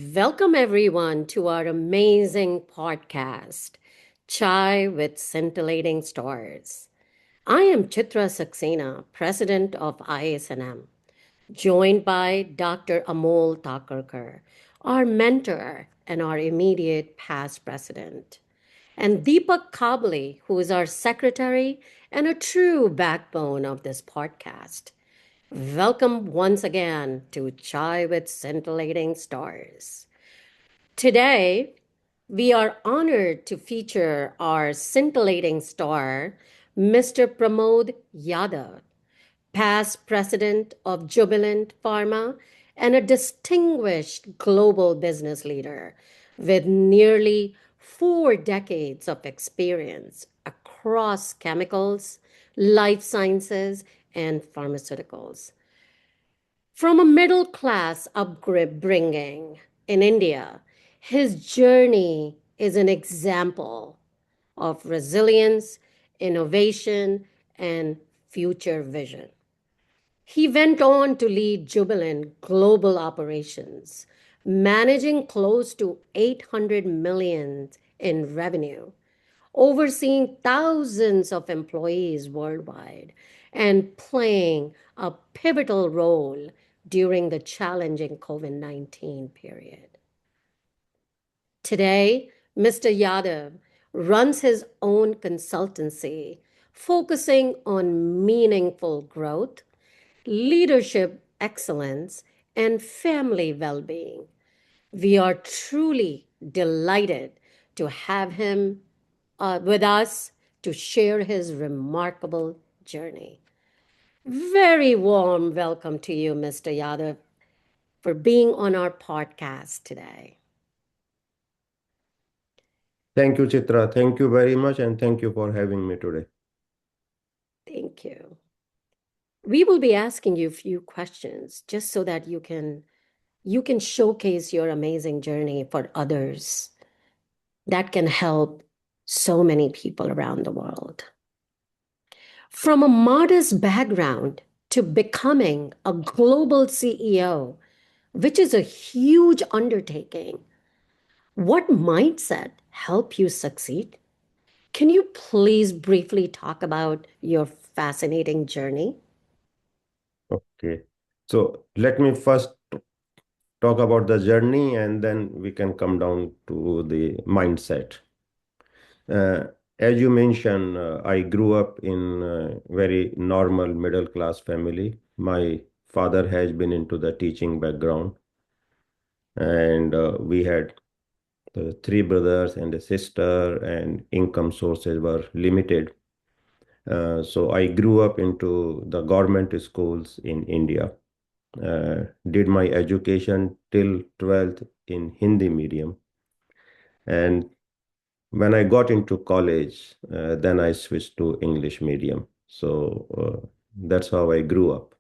Welcome, everyone, to our amazing podcast, Chai with Scintillating Stars. I am Chitra Saxena, President of IASNM, joined by Dr. Amol Thakurkar, our mentor and our immediate past president, and Deepak Kabli, who is our secretary and a true backbone of this podcast. Welcome once again to Chai with Scintillating Stars. Today, we are honored to feature our scintillating star, Mr. Pramod Yadav, past president of Jubilant Pharma and a distinguished global business leader with nearly 4 decades of experience across chemicals, life sciences, and pharmaceuticals. From a middle class upbringing in India, his journey is an example of resilience, innovation, and future vision. He went on to lead Jubilant global operations, managing close to 800 million in revenue, overseeing thousands of employees worldwide, and playing a pivotal role during the challenging COVID 19 period. Today, Mr. Yadav runs his own consultancy focusing on meaningful growth, leadership excellence, and family well being. We are truly delighted to have him with us to share his remarkable journey. Very warm welcome to you, Mr. Yadav, for being on our podcast today. Thank you, Chitra. Thank you very much, and thank you for having me today. Thank you. We will be asking you a few questions just so that you can showcase your amazing journey for others that can help so many people around the world. From a modest background to becoming a global CEO, which is a huge undertaking, what mindset helped you succeed? Can you please briefly talk about your fascinating journey? Okay. So let me first talk about the journey and then we can come down to the mindset. Uh, as you mentioned, I grew up in a very normal middle class family. My father has been into the teaching background, and we had three brothers and a sister, and income sources were limited. So I grew up into the government schools in India. Did my education till 12th in Hindi medium. And when I got into college, then I switched to English medium. So that's how I grew up.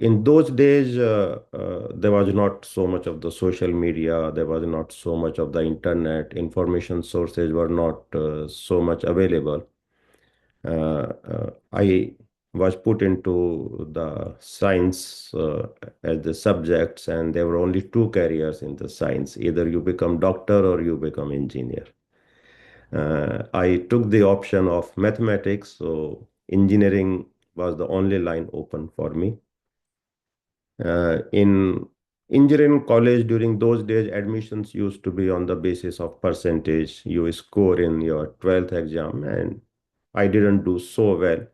In those days, there was not so much of the social media, there was not so much of the internet, information sources were not so much available. I was put into the science as the subjects, and there were only two careers in the science. Either you become doctor or you become engineer. I took the option of mathematics, so engineering was the only line open for me. In engineering college during those days, admissions used to be on the basis of percentage you score in your 12th exam, and I didn't do so well.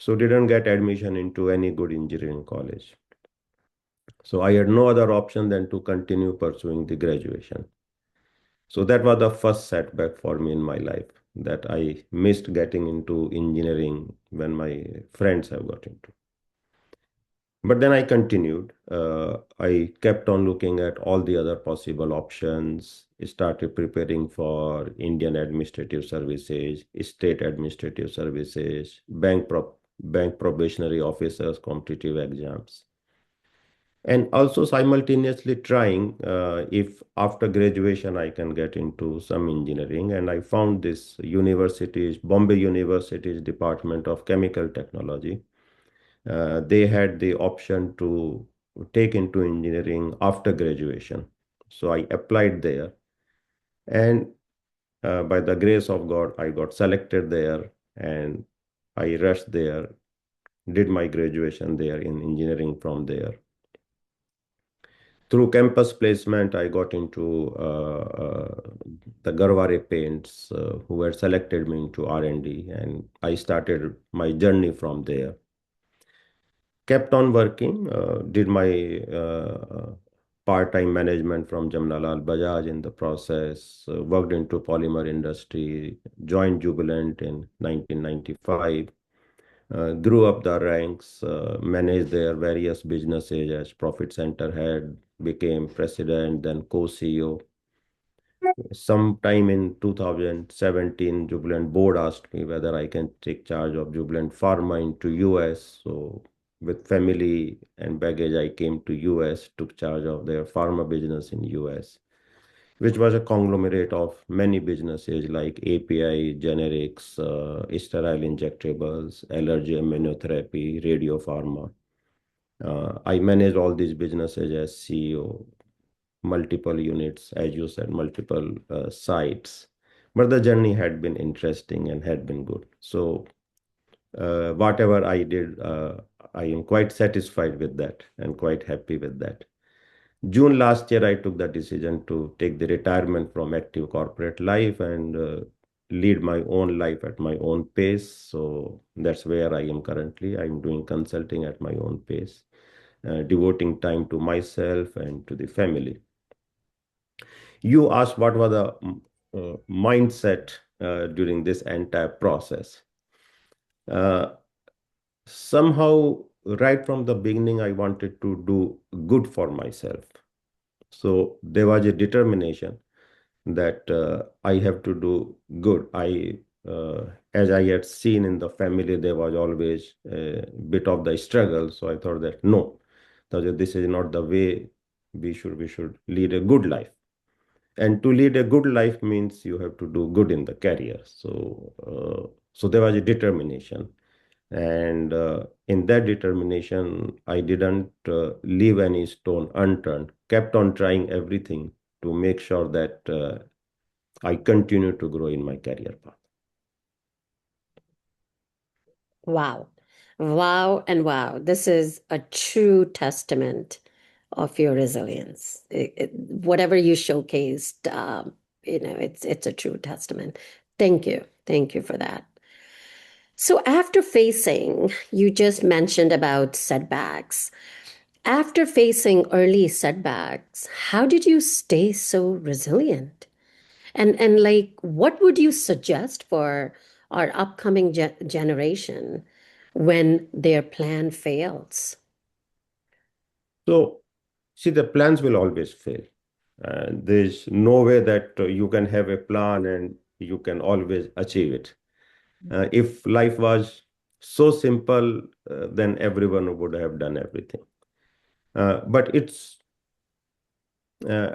So didn't get admission into any good engineering college. So I had no other option than to continue pursuing the graduation. So that was the first setback for me in my life, that I missed getting into engineering when my friends have got into. But then I continued. I kept on looking at all the other possible options, started preparing for Indian administrative services, state administrative services, bank probationary officers, competitive exams. And also simultaneously trying if after graduation I can get into some engineering. And I found this university's, Bombay University's Department of Chemical Technology. They had the option to take into engineering after graduation. So I applied there, and by the grace of God, I got selected there, and I rushed there, did my graduation there in engineering from there. Through campus placement, I got into the Garware Paints, who had selected me into R&D, and I started my journey from there. Kept on working, did my part-time management from Jamnalal Bajaj in the process, worked into polymer industry, joined Jubilant in 1995, grew up the ranks, managed their various businesses as profit center head, became president, then co-CEO. Sometime in 2017, Jubilant board asked me whether I can take charge of Jubilant Pharma into US. So with family and baggage, I came to US, took charge of their pharma business in US, which was a conglomerate of many businesses like API, generics, sterile injectables, allergy immunotherapy, radiopharma. I managed all these businesses as CEO, multiple units, as you said, multiple sites. But the journey had been interesting and had been good. So whatever I did, I am quite satisfied with that and quite happy with that. June last year, I took the decision to take the retirement from active corporate life and lead my own life at my own pace. So that's where I am currently. I'm doing consulting at my own pace, devoting time to myself and to the family. You asked what was the mindset during this entire process. Uh, Somehow, right from the beginning, I wanted to do good for myself. So there was a determination that I have to do good. As I had seen in the family, there was always a bit of the struggle. So I thought that no, that this is not the way we should lead a good life. And to lead a good life means you have to do good in the career. So there was a determination, and in that determination, I didn't leave any stone unturned. Kept on trying everything to make sure that I continue to grow in my career path. Wow. Wow and wow. This is a true testament of your resilience. Whatever you showcased, it's a true testament. Thank you. Thank you for that. So after facing, you just mentioned about setbacks. After facing early setbacks, how did you stay so resilient? And like, what would you suggest for our upcoming generation when their plan fails? So, see, the plans will always fail. There's no way that you can have a plan and you can always achieve it. If life was so simple, then everyone would have done everything. But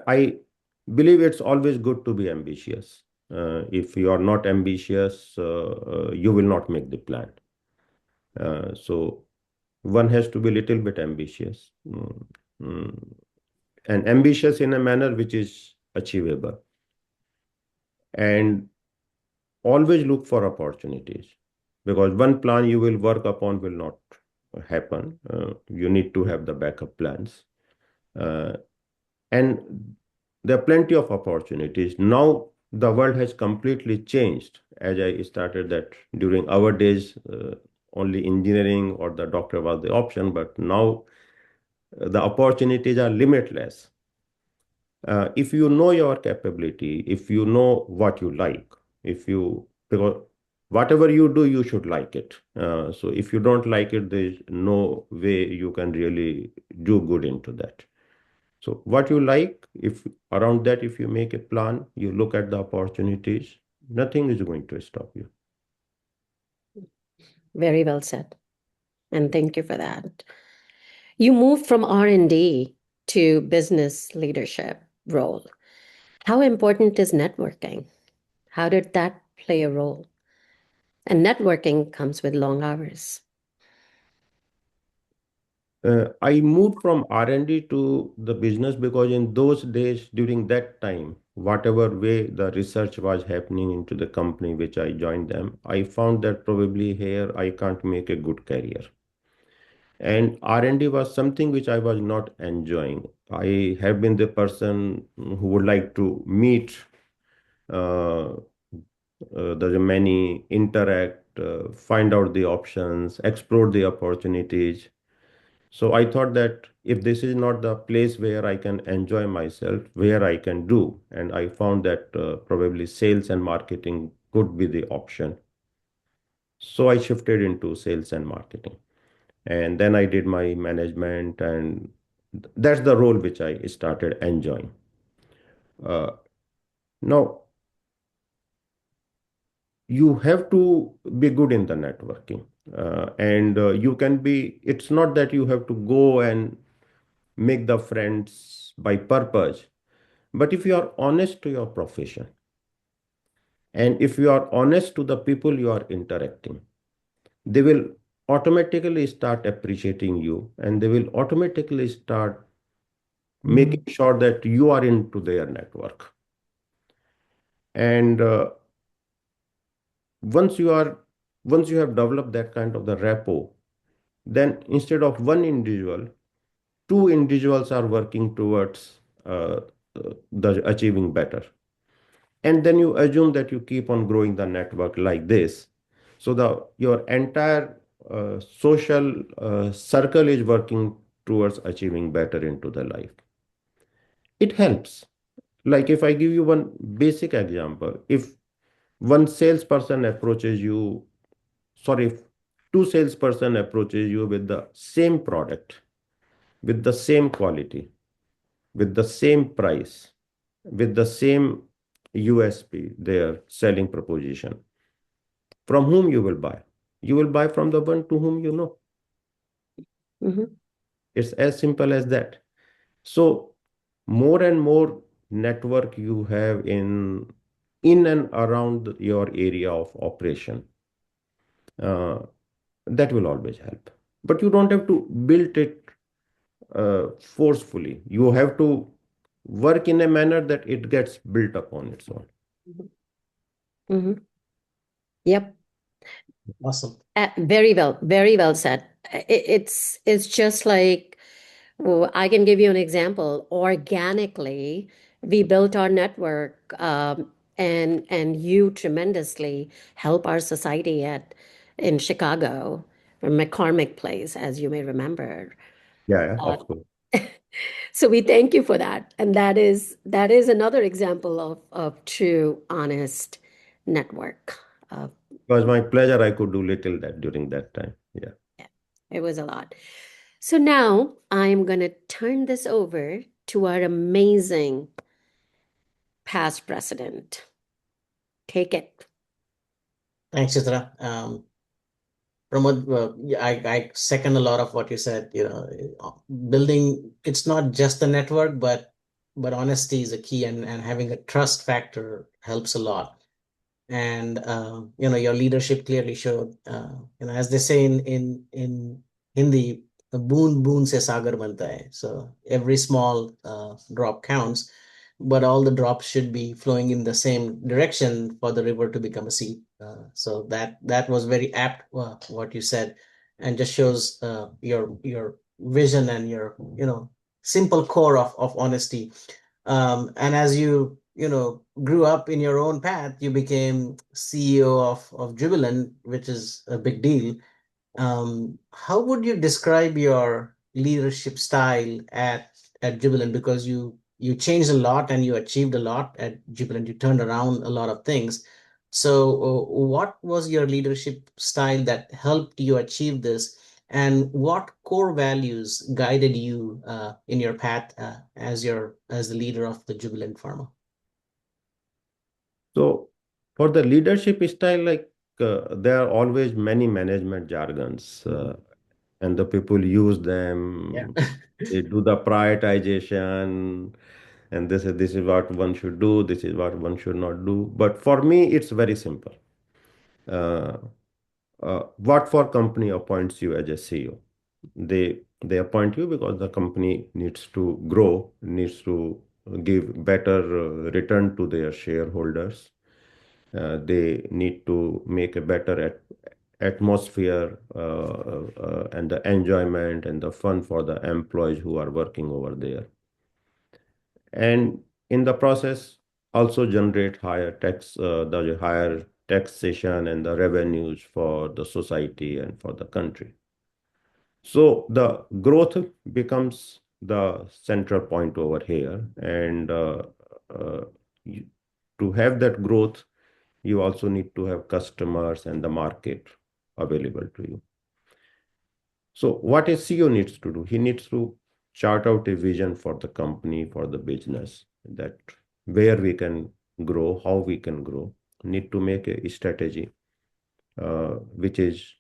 I believe it's always good to be ambitious. If you are not ambitious, you will not make the plan. So one has to be a little bit ambitious, and ambitious in a manner which is achievable, and always look for opportunities, because one plan you will work upon will not happen. You need to have the backup plans. Uh, and there are plenty of opportunities. Now the world has completely changed. As I started that during our days, only engineering or the doctor was the option, but now the opportunities are limitless. If you know your capability, if you know what you like, if you, because whatever you do, you should like it. So if you don't like it, there's no way you can really do good into that. So what you like, if around that, if you make a plan, you look at the opportunities, nothing is going to stop you. Very well said. And thank you for that. You moved from R&D to business leadership role. How important is networking? How did that play a role? And networking comes with long hours. I moved from R&D to the business because in those days, during that time, whatever way the research was happening into the company which I joined them, I found that probably here I can't make a good career. And R&D was something which I was not enjoying. I have been the person who would like to meet uh, the many, interact, find out the options, explore the opportunities. So I thought that if this is not the place where I can enjoy myself, where I can do, and I found that probably sales and marketing could be the option. So I shifted into sales and marketing. And then I did my management, and that's the role which I started enjoying. Uh, Now, you have to be good in the networking. And you can be, it's not that you have to go and make the friends by purpose. But if you are honest to your profession and if you are honest to the people you are interacting, they will automatically start appreciating you and they will automatically start making sure that you are into their network. And once you are, once you have developed that kind of the rapport, then instead of one individual, two individuals are working towards the achieving better. And then you assume that you keep on growing the network like this, so the your entire social circle is working towards achieving better into the life. It helps. Like if I give you one basic example, if one salesperson approaches you, sorry, if two salesperson approaches you with the same product, with the same quality, with the same price, with the same USP, their selling proposition, from whom you will buy? You will buy from the one to whom you know. Mhm. It's as simple as that. So more and more network you have in and around your area of operation, uh, that will always help. But you don't have to build it forcefully. You have to work in a manner that it gets built up on its own. Mhm. Mhm. Yep. Awesome. Very well said. It's just like, well, I can give you an example. Organically, we built our network, and you tremendously help our society at in Chicago, from McCormick Place, as you may remember. Yeah, yeah, Uh, of course. so we thank you for that, and that is another example of true, honest network. Uh, It was my pleasure. I could do little that during that time. Yeah. yeah, it was a lot. So now I'm going to turn this over to our amazing past president. Take it. Thanks, Chitra. Pramod, yeah, I second a lot of what you said. Building, it's not just the network, but honesty is a key, and having a trust factor helps a lot. And your leadership clearly showed. As they say in Hindi, boon boon se sagar banta hai. So every small drop counts, but all the drops should be flowing in the same direction for the river to become a sea. So that was very apt, what you said, and just shows your vision and your simple core of honesty. And as you grew up in your own path, you became CEO of Jubilant, which is a big deal. How would you describe your leadership style at Jubilant? Because you changed a lot and you achieved a lot at Jubilant. You turned around a lot of things. So, what was your leadership style that helped you achieve this? And what core values guided you in your path as the leader of the Jubilant Pharma? So for the leadership style, like there are always many management jargons, and the people use Yeah. them. They do the prioritization, and this is what one should do. This is what one should not do. But for me, it's very simple. Uh, what for company appoints you as a CEO? They appoint you because the company needs to grow, needs to give better return to their shareholders. They need to make a better atmosphere and the enjoyment and the fun for the employees who are working over there. And in the process, also generate the higher taxation and the revenues for the society and for the country. So the growth becomes the central point over here, and uh, you, to have that growth, you also need to have customers and the market available to you. So what a CEO needs to do, he needs to chart out a vision for the company, for the business, that where we can grow, how we can grow, need to make a strategy which is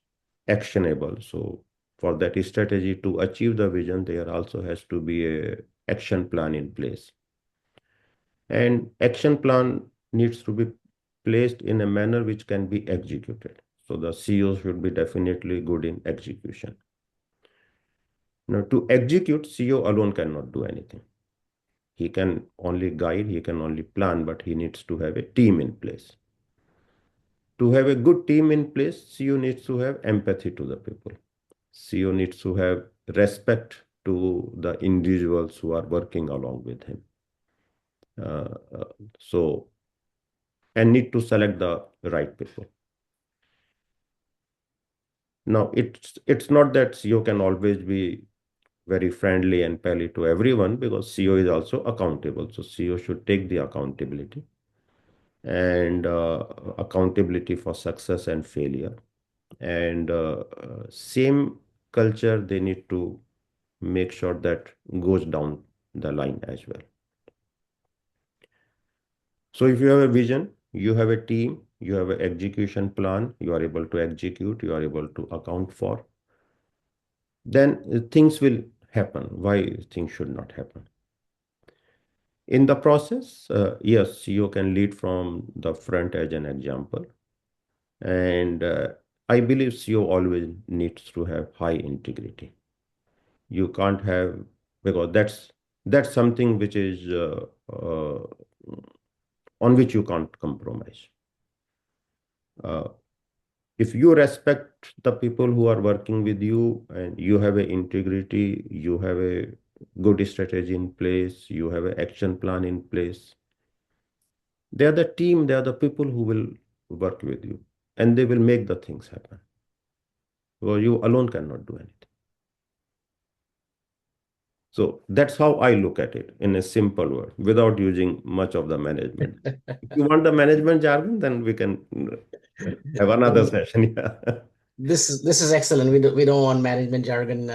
actionable. So for that strategy to achieve the vision, there also has to be a action plan in place. And action plan needs to be placed in a manner which can be executed. So the CEO should be definitely good in execution. Now, to execute, CEO alone cannot do anything. He can only guide, he can only plan, but he needs to have a team in place. To have a good team in place, CEO needs to have empathy to the people. CEO needs to have respect to the individuals who are working along with him. Uh, uh, so, and need to select the right people. Now, it's not that CEO can always be very friendly and pally to everyone, because CEO is also accountable. So CEO should take the accountability and accountability for success and failure. And same culture they need to make sure that goes down the line as well. So if you have a vision, you have a team, you have an execution plan, you are able to execute, you are able to account for, then things will happen. Why things should not happen? In the process, yes, CEO can lead from the front as an example. And I believe CEO always needs to have high integrity. You can't have, because that's something which is on which you can't compromise. Uh, if you respect the people who are working with you and you have a integrity, you have a good strategy in place, you have an action plan in place, they are the team, they are the people who will work with you, and they will make the things happen. Because you alone cannot do anything. So that's how I look at it in a simple word, without using much of the management. If you want the management jargon, then we can have another session. Yeah. This is excellent. We don't want management jargon,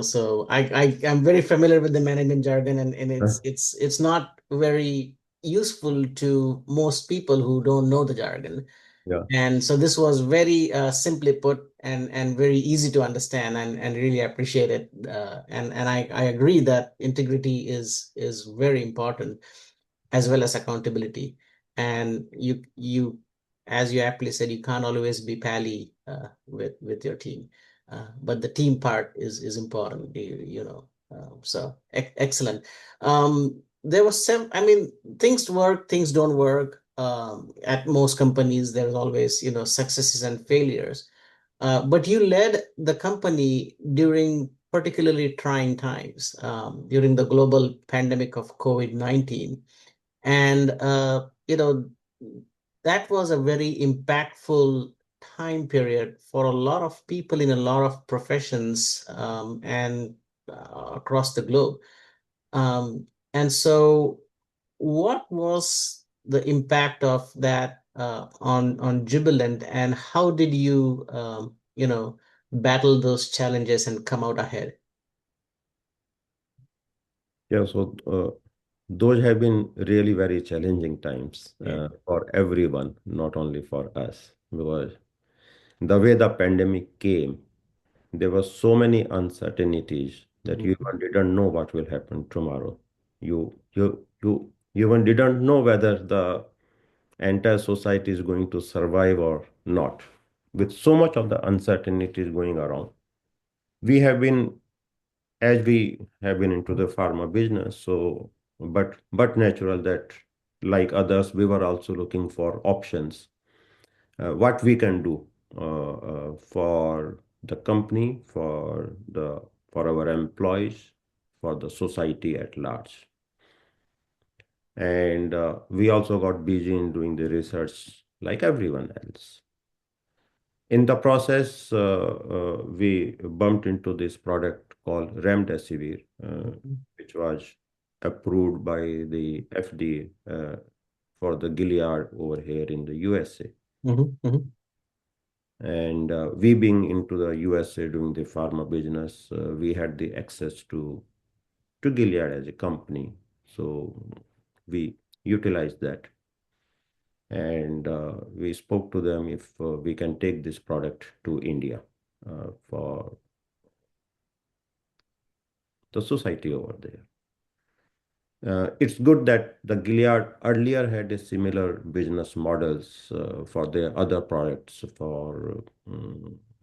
So I'm very familiar with the management jargon, and it's not very useful to most people who don't know the jargon. Yeah. And so this was very simply put and very easy to understand, and really appreciate it. And I agree that integrity is very important, as well as accountability. And as you aptly said, you can't always be pally with your team, but the team part is important. So excellent. There was some. I mean, things work, things don't work. At most companies, there's always successes and failures. But you led the company during particularly trying times, during the global pandemic of COVID-19. And that was a very impactful time period for a lot of people in a lot of professions, and across the globe. And so what was the impact of that on Jubilant, and how did you battle those challenges and come out ahead? Yeah, so those have been really very challenging times Yeah. for everyone, not only for us, because the way the pandemic came, there were so many uncertainties that you Mhm. even didn't know what will happen tomorrow. You even didn't know whether the entire society is going to survive or not. With so much of the uncertainties going around, We have been, as we have been into the pharma business, so but natural that like others, we were also looking for options, what we can do for the company, for our employees, for the society at large. And we also got busy in doing the research like everyone else. In the process, we bumped into this product called remdesivir, which was approved by the FDA for the Gilead over here in the USA. And we being into the USA doing the pharma business, we had the access to Gilead as a company. So we utilized that. And we spoke to them if we can take this product to India for the society over there. It's good that the Gilead earlier had a similar business models for their other products for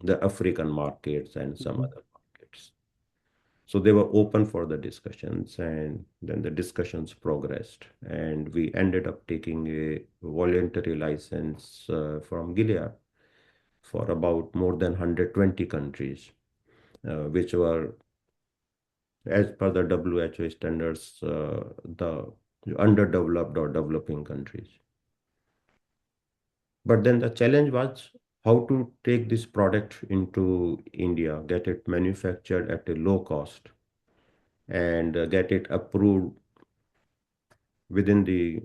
the African markets and some other markets. So they were open for the discussions, and then the discussions progressed, and we ended up taking a voluntary license from Gilead for about more than 120 countries, which were, as per the WHO standards, the underdeveloped or developing countries. But then the challenge was how to take this product into India, get it manufactured at a low cost, and get it approved within the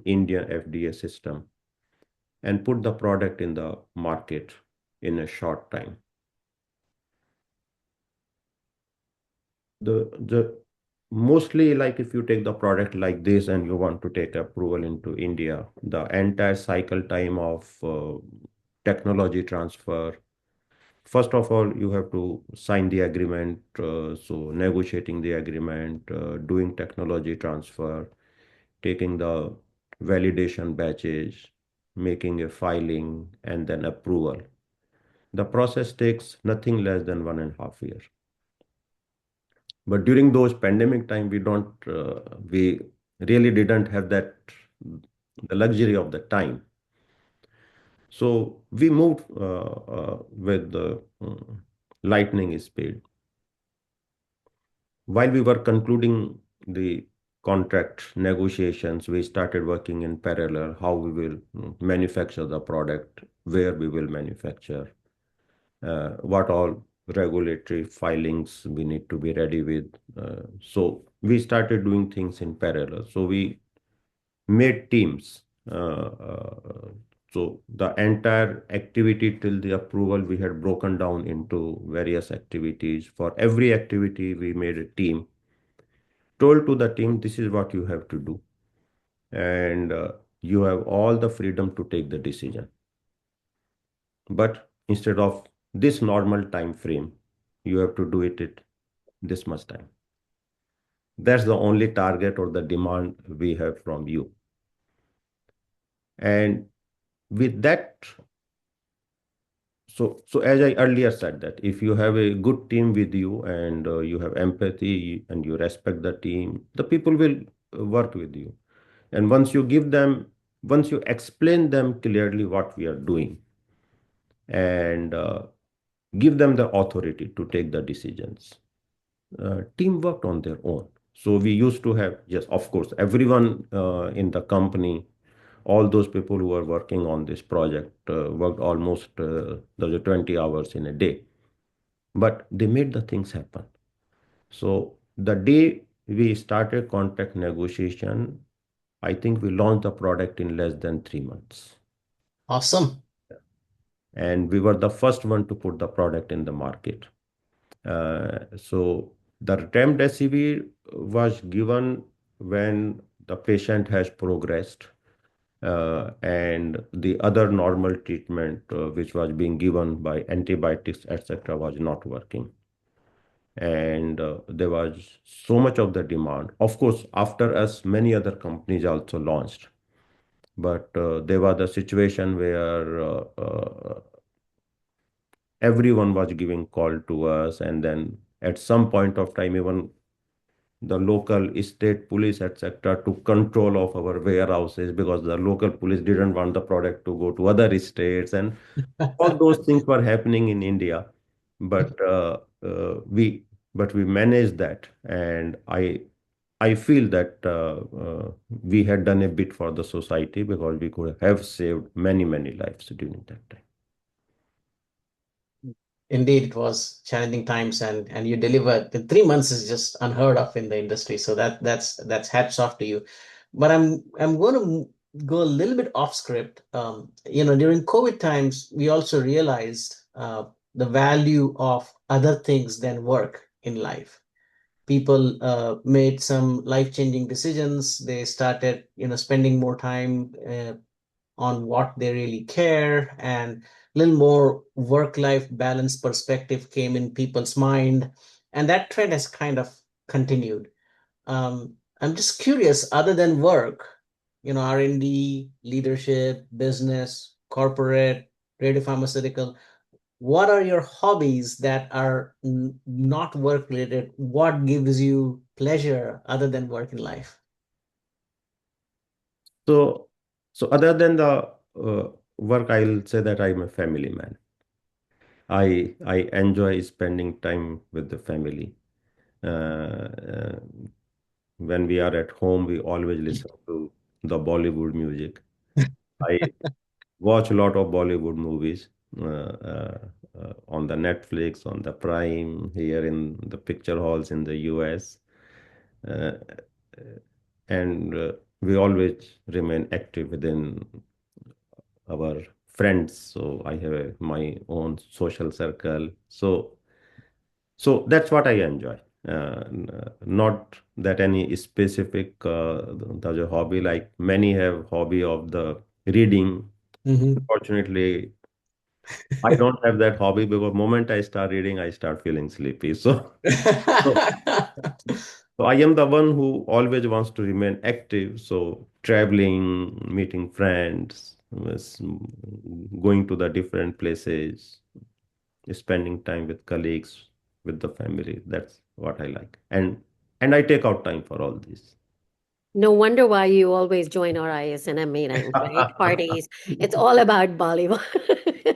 India FDA system, and put the product in the market in a short time. The mostly, like, if you take the product like this and you want to take approval into India, the entire cycle time of technology transfer. First of all, you have to sign the agreement, so negotiating the agreement, doing technology transfer, taking the validation batches, making a filing, and then approval. The process takes nothing less than 1.5 years. But during those pandemic time, we really didn't have the luxury of the time. So we moved with the lightning speed. While we were concluding the contract negotiations, we started working in parallel how we will manufacture the product, where we will manufacture, what all regulatory filings we need to be ready with. So we started doing things in parallel. So we made teams. So the entire activity till the approval, we had broken down into various activities. For every activity, we made a team, told to the team, this is what you have to do. And you have all the freedom to take the decision. But instead of this normal time frame, you have to do it this much time. That's the only target or the demand we have from you. And with that, so as I earlier said, that if you have a good team with you, and you have empathy and you respect the team, the people will work with you. And once you explain them clearly what we are doing, and give them the authority to take the decisions, team worked on their own. So we used to have, yes, of course, everyone in the company, all those people who were working on this project worked almost 20 hours in a day, but they made the things happen. So the day we started contract negotiation, I think we launched the product in less than 3 months. Awesome. And we were the first one to put the product in the market. So the remdesivir was given when the patient has progressed, and the other normal treatment, which was being given by antibiotics, etc., was not working. And there was so much of the demand. Of course, after us, many other companies also launched. But there was a situation where everyone was giving call to us, and then at some point of time, even the local state police, etc., took control of our warehouses because the local police didn't want the product to go to other states, and all those things were happening in India. But we managed that, and I feel that we had done a bit for the society because we could have saved many lives during that time. Indeed, it was challenging times, and you delivered. The 3 months is just unheard of in the industry. So that's hats off to you. But I'm going to go a little bit off script. During COVID times, we also realized the value of other things than work in life. People made some life-changing decisions. They started, spending more time on what they really care, and a little more work-life balance perspective came in people's mind, and that trend has kind of continued. I'm just curious, other than work, R&D, leadership, business, corporate, radiopharmaceutical, what are your hobbies that are not work related? What gives you pleasure other than work in life? So, so other than the work, I'll say that I'm a family man. I enjoy spending time with the family. Uh, when we are at home, we always listen to the Bollywood music. I watch a lot of Bollywood movies on the Netflix, on the Prime, here in the picture halls in the US. Uh, and we always remain active within our friends. So I have my own social circle. So that's what I enjoy. Not that any specific there's a hobby, like many have hobby of the reading. Mhm. Unfortunately, I don't have that hobby because moment I start reading, I start feeling sleepy. So, so I am the one who always wants to remain active. So traveling, meeting friends, going to the different places, spending time with colleagues, with the family. That's what I like. And I take out time for all this. No wonder why you always join our ISNM meetings, right? Parties. It's all about Bollywood.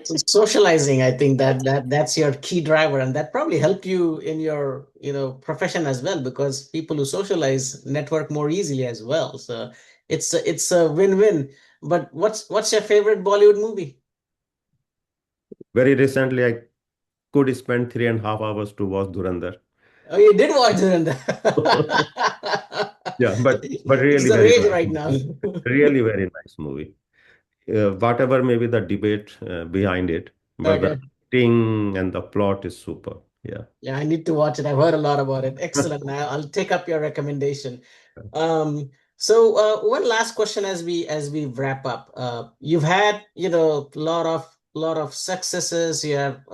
So socializing, I think that's your key driver, and that probably helped you in your profession as well, because people who socialize network more easily as well. So it's a win-win. But what's your favorite Bollywood movie? Very recently, I could spend 3.5 hours to watch Dhurandhar. Oh, you did watch it, and Yeah, but it's really the very rage nice right now. movie. Really very nice movie. Whatever may be the debate behind it, but the Okay. acting and the plot is super. Yeah. Yeah, I need to watch it. I've heard a lot about it. Excellent. I'll take up your recommendation. One last question as we wrap up. You've had, lot of successes. You have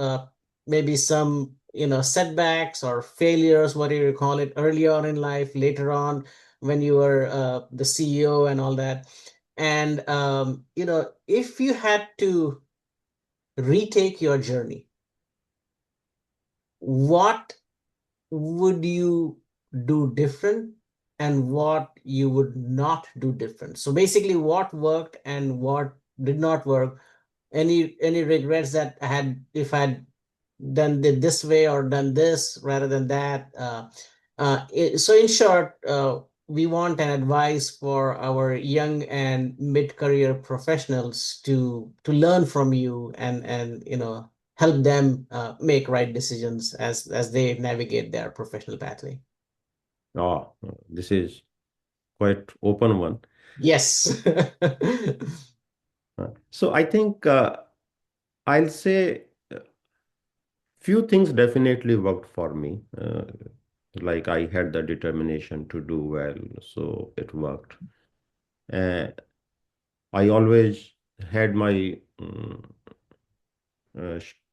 maybe some, setbacks or failures, what do you call it, early on in life, later on when you were the CEO and all that. And if you had to retake your journey, what would you do different and what you would not do different? So basically, what worked and what did not work. Any regrets that I had, if I'd done it this way or done this rather than that. So in short, we want an advice for our young and mid-career professionals to learn from you, and help them make right decisions as they navigate their professional pathway. Oh, this is quite open one. Yes. So I think I'll say few things definitely worked for me. Like I had the determination to do well, so it worked. Uh, I always had my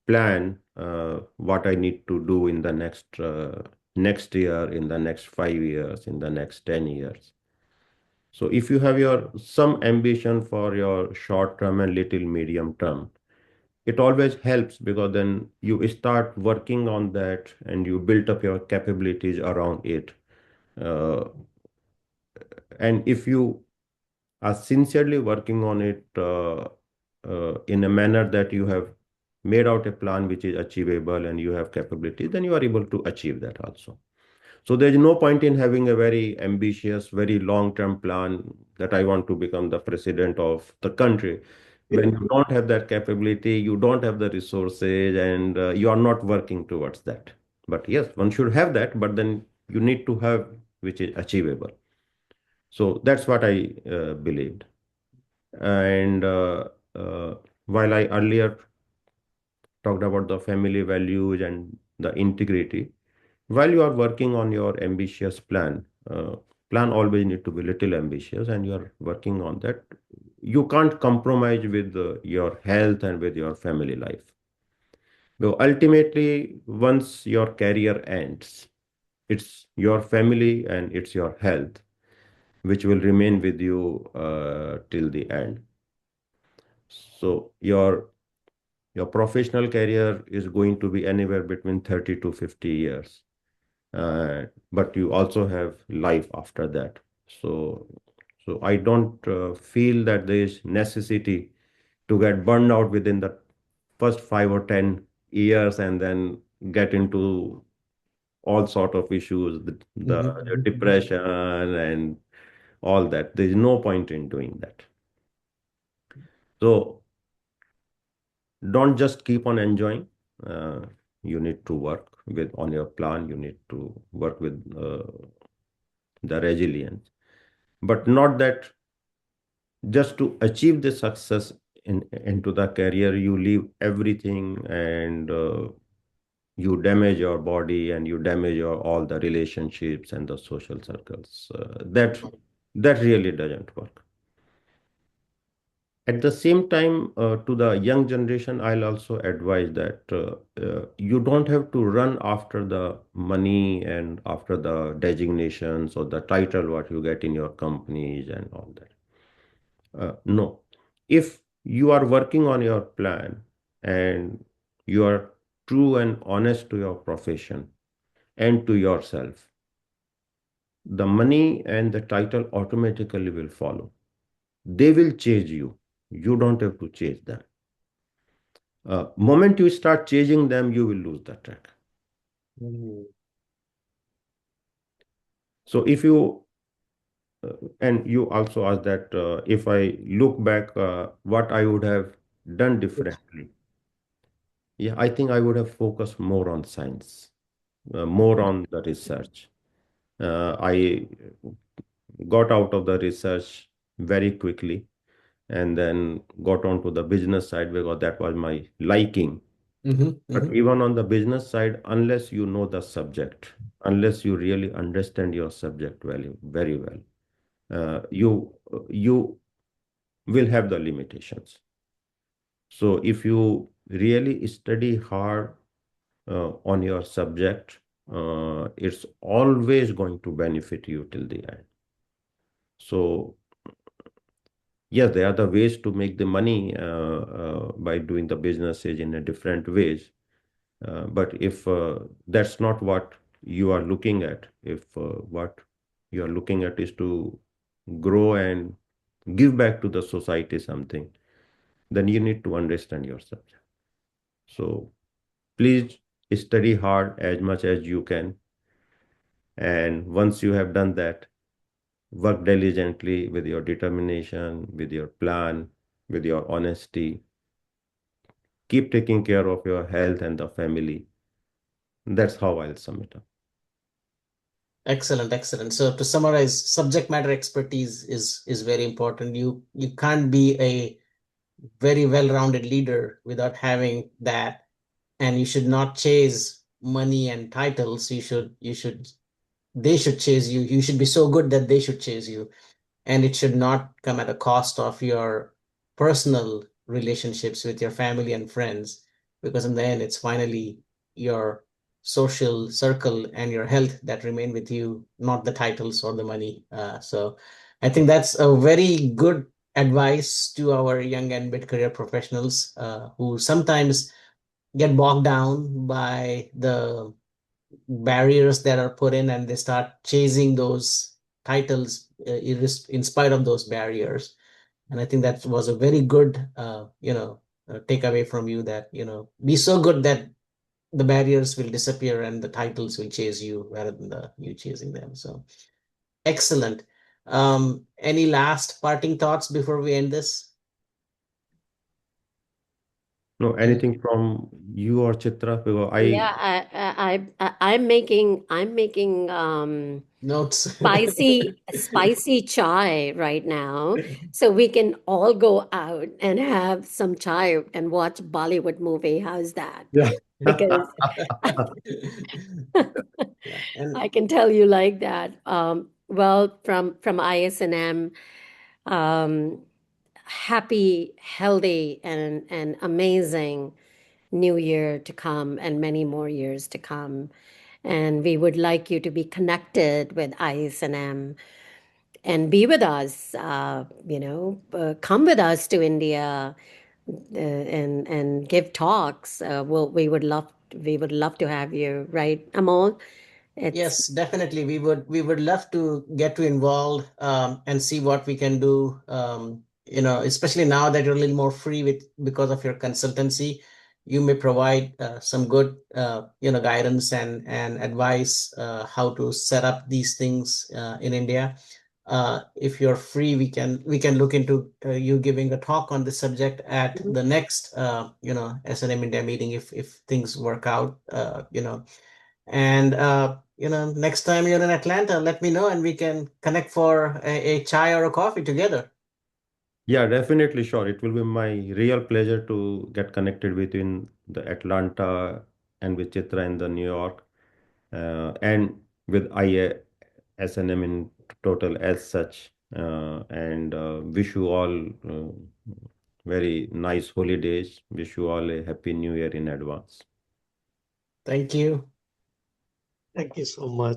plan what I need to do in the next year, in the next 5 years, in the next 10 years. So if you have your some ambition for your short term and little medium term, it always helps because then you start working on that and you build up your capabilities around it. Uh, and if you are sincerely working on it in a manner that you have made out a plan which is achievable and you have capabilities, then you are able to achieve that also. So there is no point in having a very ambitious, very long-term plan that I want to become the president of the country. When you don't have that capability, you don't have the resources, and you are not working towards that. But yes, one should have that, but then you need to have which is achievable. So that's what I believed. And uh, while I earlier talked about the family values and the integrity, while you are working on your ambitious plan, plan always need to be little ambitious, and you are working on that. You can't compromise with your health and with your family life. So ultimately, once your career ends, it's your family and it's your health which will remain with you till the end. So your professional career is going to be anywhere between 30 to 50 years. But you also have life after that. So, so I don't feel that there is necessity to get burned out within the first 5 or 10 years and then get into all sort of issues, the depression and all that. There is no point in doing that. So don't just keep on enjoying. Uh, you need to work with on your plan. You need to work with the resilience, but not that just to achieve the success into the career, you leave everything and you damage your body and you damage your all the relationships and the social circles. That really doesn't work. At the same time, to the young generation, I'll also advise that you don't have to run after the money and after the designations or the title what you get in your companies and all that. No. If you are working on your plan and you are true and honest to your profession and to yourself, the money and the title automatically will follow. They will chase you. You don't have to chase them. Moment you start chasing them, you will lose the track. Mhm. So if you and you also asked that if I look back, what I would have done differently. Yeah, I think I would have focused more on science, more on the research. I got out of the research very quickly and then got onto the business side because that was my liking. But even on the business side, unless you know the subject, unless you really understand your subject value very well, you will have the limitations. So if you really study hard on your subject, it's always going to benefit you till the end. So yes, there are the ways to make the money by doing the businesses in a different ways. But if that's not what you are looking at, if what you are looking at is to grow and give back to the society something, then you need to understand your subject. So please study hard as much as you can. And once you have done that, work diligently with your determination, with your plan, with your honesty. Keep taking care of your health and the family. That's how I'll sum it up. Excellent, excellent. So to summarize, subject matter expertise is very important. You can't be a very well-rounded leader without having that, and you should not chase money and titles. You should they should chase you. You should be so good that they should chase you, and it should not come at a cost of your personal relationships with your family and friends, because in the end it's finally your social circle and your health that remain with you, not the titles or the money. So I think that's a very good advice to our young and mid-career professionals who sometimes get bogged down by the barriers that are put in, and they start chasing those titles in spite of those barriers. And I think that was a very good, takeaway from you, that, be so good that the barriers will disappear and the titles will chase you rather than you chasing them. So excellent. Any last parting thoughts before we end this? No, anything from you or Chitra? Because Yeah, I'm making Notes. spicy chai right now, so we can all go out and have some chai and watch Bollywood movie. How's that? yeah. Because Yeah. And I can tell you like that. Well, from ISNM, um, happy, healthy, and amazing new year to come, and many more years to come. And we would like you to be connected with ISNM and be with us. Come with us to India and give talks. We would love to have you, right, Amol? It's yes, definitely. We would love to get you involved, and see what we can do. Especially now that you're a little more free with because of your consultancy, you may provide some good guidance and advice how to set up these things in India. If you're free, we can look into you giving a talk on this subject at the next SNM India meeting if things work out. And next time you're in Atlanta, let me know and we can connect for a chai or a coffee together. Yeah, definitely, sure. It will be my real pleasure to get connected between the Atlanta and with Chitra in the New York, and with IASNM in total as such. And wish you all very nice holidays. Wish you all a happy New Year in advance. Thank you. Thank you so much.